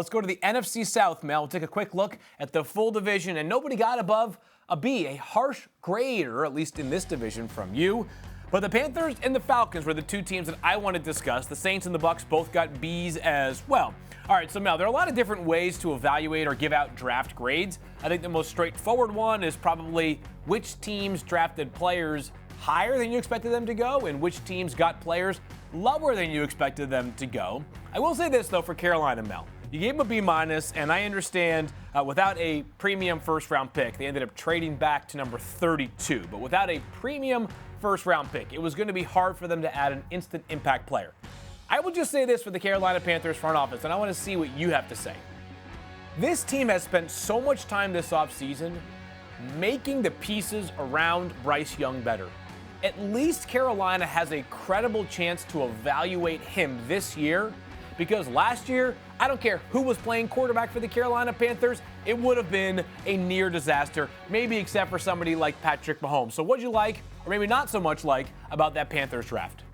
Let's go to the NFC South, Mel. We'll take a quick look at the full division, and nobody got above a B, a harsh grade, or at least in this division from you. But the Panthers and the Falcons were the two teams that I want to discuss. The Saints and the Bucs both got Bs as well. All right, so Mel, there are a lot of different ways to evaluate or give out draft grades. I think the most straightforward one is probably which teams drafted players higher than you expected them to go and which teams got players lower than you expected them to go. I will say this, though, for Carolina, Mel. You gave them a B-, and I understand without a premium first-round pick, they ended up trading back to number 32. But without a premium first-round pick, it was going to be hard for them to add an instant impact player. I will just say this for the Carolina Panthers front office, and I want to see what you have to say. This team has spent so much time this offseason making the pieces around Bryce Young better. At least Carolina has a credible chance to evaluate him this year, because last year, I don't care who was playing quarterback for the Carolina Panthers, it would have been a near disaster, maybe except for somebody like Patrick Mahomes. So what'd you like, or maybe not so much like, about that Panthers draft?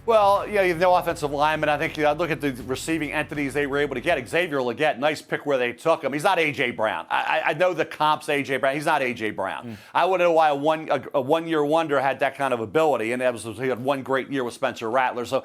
Well, yeah, you have no offensive lineman. I think I look at the receiving entities they were able to get. Xavier Legette, nice pick where they took him. He's not A.J. Brown. I know the comp's A.J. Brown. He's not A.J. Brown. I want to know why a one-year wonder had that kind of ability, and he had one great year with Spencer Rattler. So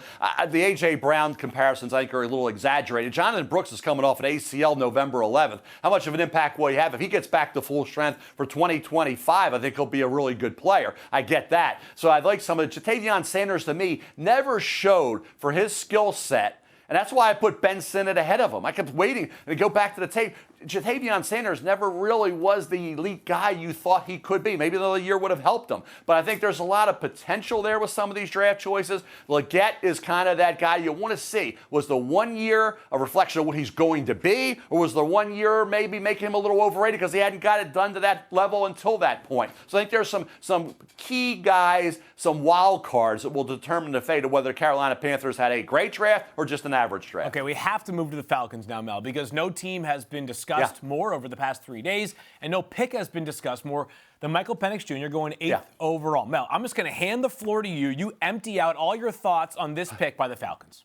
the A.J. Brown comparisons, I think, are a little exaggerated. Jonathan Brooks is coming off an ACL November 11th. How much of an impact will he have? If he gets back to full strength for 2025, I think he'll be a really good player. I get that. So I'd like some of the Jatavion Sanders, to me, never showed for his skill set, and that's why I put Ben Sinnott ahead of him. I kept waiting to go back to the tape. Jatavion Sanders never really was the elite guy you thought he could be. Maybe another year would have helped him. But I think there's a lot of potential there with some of these draft choices. Legette is kind of that guy you want to see. Was the 1 year a reflection of what he's going to be? Or was the 1 year maybe making him a little overrated because he hadn't got it done to that level until that point? So I think there's some key guys, some wild cards that will determine the fate of whether Carolina Panthers had a great draft or just an average draft. Okay, we have to move to the Falcons now, Mel, because no team has been discussed more over the past 3 days, and no pick has been discussed more than Michael Penix Jr. going 8th overall. Mel, I'm just going to hand the floor to you. You empty out all your thoughts on this pick by the Falcons.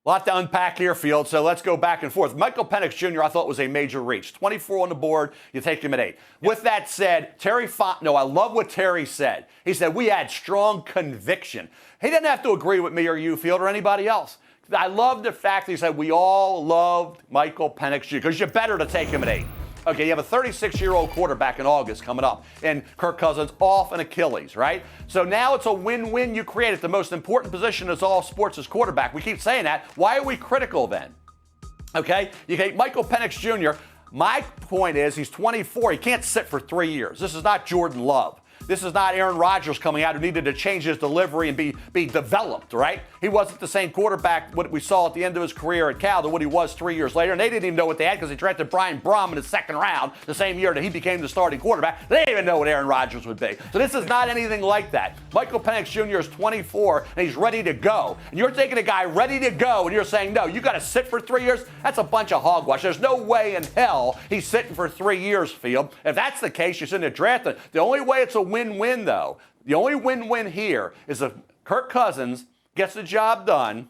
A lot to unpack here, Field, so let's go back and forth. Michael Penix Jr. I thought was a major reach. 24 on the board, you take him at 8. With that said, Terry Fontenot, I love what Terry said. He said, we had strong conviction. He didn't have to agree with me or you, Field, or anybody else. I love the fact that he said we all loved Michael Penix Jr. because you're better to take him at 8. Okay, you have a 36-year-old quarterback in August coming up, and Kirk Cousins off an Achilles, right? So now it's a win-win you created. The most important position in all sports is quarterback. We keep saying that. Why are we critical then? Okay, you take Michael Penix Jr. My point is he's 24. He can't sit for 3 years. This is not Jordan Love. This is not Aaron Rodgers coming out who needed to change his delivery and be developed, right? He wasn't the same quarterback what we saw at the end of his career at Cal to what he was 3 years later. And they didn't even know what they had because they drafted Brian Brom in the second round the same year that he became the starting quarterback. They didn't even know what Aaron Rodgers would be. So this is not anything like that. Michael Penix Jr. is 24 and he's ready to go. And you're taking a guy ready to go and you're saying, no, you got to sit for 3 years? That's a bunch of hogwash. There's no way in hell he's sitting for 3 years, Field. If that's the case, you're sitting there drafting. The only way it's a win-win, though, the only win-win here is if Kirk Cousins gets the job done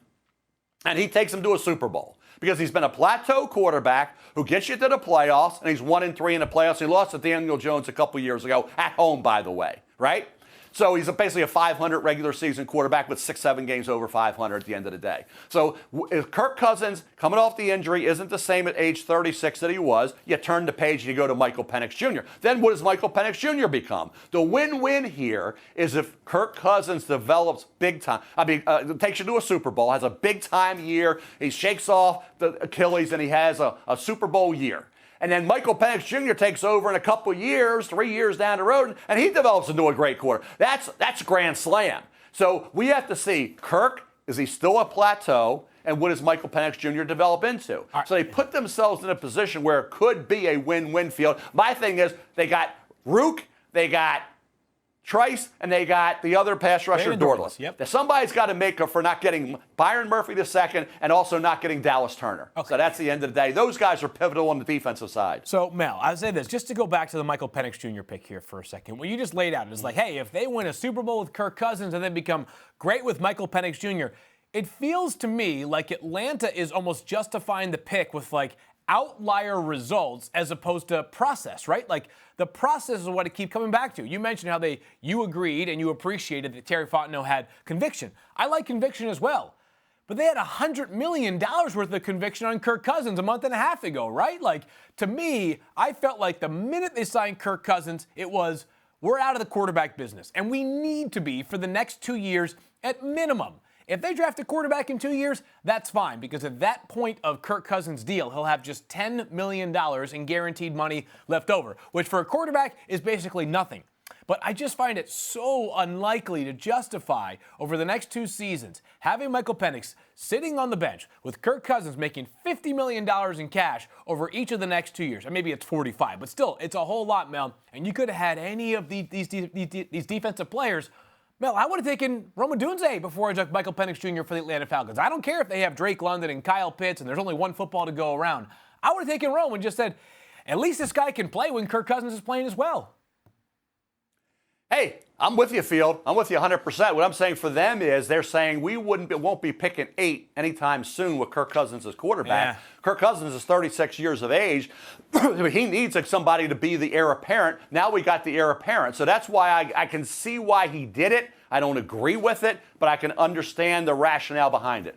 and he takes him to a Super Bowl. Because he's been a plateau quarterback who gets you to the playoffs, and he's 1-3 in the playoffs. He lost to Daniel Jones a couple years ago, at home, by the way, right? So he's basically a 500 regular season quarterback with 6-7 games over 500 at the end of the day. So if Kirk Cousins, coming off the injury, isn't the same at age 36 that he was, you turn the page and you go to Michael Penix Jr. Then what does Michael Penix Jr. become? The win-win here is if Kirk Cousins develops big time, takes you to a Super Bowl, has a big-time year, he shakes off the Achilles, and he has a Super Bowl year. And then Michael Penix Jr. takes over in a couple years, 3 years down the road, and he develops into a great quarter. That's grand slam. So we have to see, Kirk, is he still a plateau? And what does Michael Penix Jr. develop into? So they put themselves in a position where it could be a win-win Field. My thing is, they got Rook, they got Trice, and they got the other pass rusher, Dortlis. Yep. Somebody's got to make up for not getting Byron Murphy II and also not getting Dallas Turner. Okay. So that's the end of the day. Those guys are pivotal on the defensive side. So, Mel, I'll say this, just to go back to the Michael Penix Jr. pick here for a second. What you just laid out is like, hey, if they win a Super Bowl with Kirk Cousins and then become great with Michael Penix Jr., it feels to me like Atlanta is almost justifying the pick with like outlier results as opposed to process, right? Like the process is what I keep coming back to. You mentioned how you agreed and you appreciated that Terry Fontenot had conviction. I like conviction as well. But they had $100 million worth of conviction on Kirk Cousins a month and a half ago, right? Like, to me, I felt like the minute they signed Kirk Cousins, it was, we're out of the quarterback business. And we need to be for the next 2 years at minimum. If they draft a quarterback in 2 years, that's fine, because at that point of Kirk Cousins' deal, he'll have just $10 million in guaranteed money left over, which for a quarterback is basically nothing. But I just find it so unlikely to justify over the next 2 seasons having Michael Penix sitting on the bench with Kirk Cousins making $50 million in cash over each of the next 2 years. And maybe it's 45, but still, it's a whole lot, Mel. And you could have had any of these defensive players. Mel, I would have taken Rome Odunze before I took Michael Penix Jr. for the Atlanta Falcons. I don't care if they have Drake London and Kyle Pitts and there's only one football to go around. I would have taken Rome and just said, at least this guy can play when Kirk Cousins is playing as well. Hey, I'm with you, Field. I'm with you 100%. What I'm saying for them is they're saying we won't be picking 8 anytime soon with Kirk Cousins as quarterback. Yeah. Kirk Cousins is 36 years of age. He needs like somebody to be the heir apparent. Now we got the heir apparent. So that's why I can see why he did it. I don't agree with it, but I can understand the rationale behind it.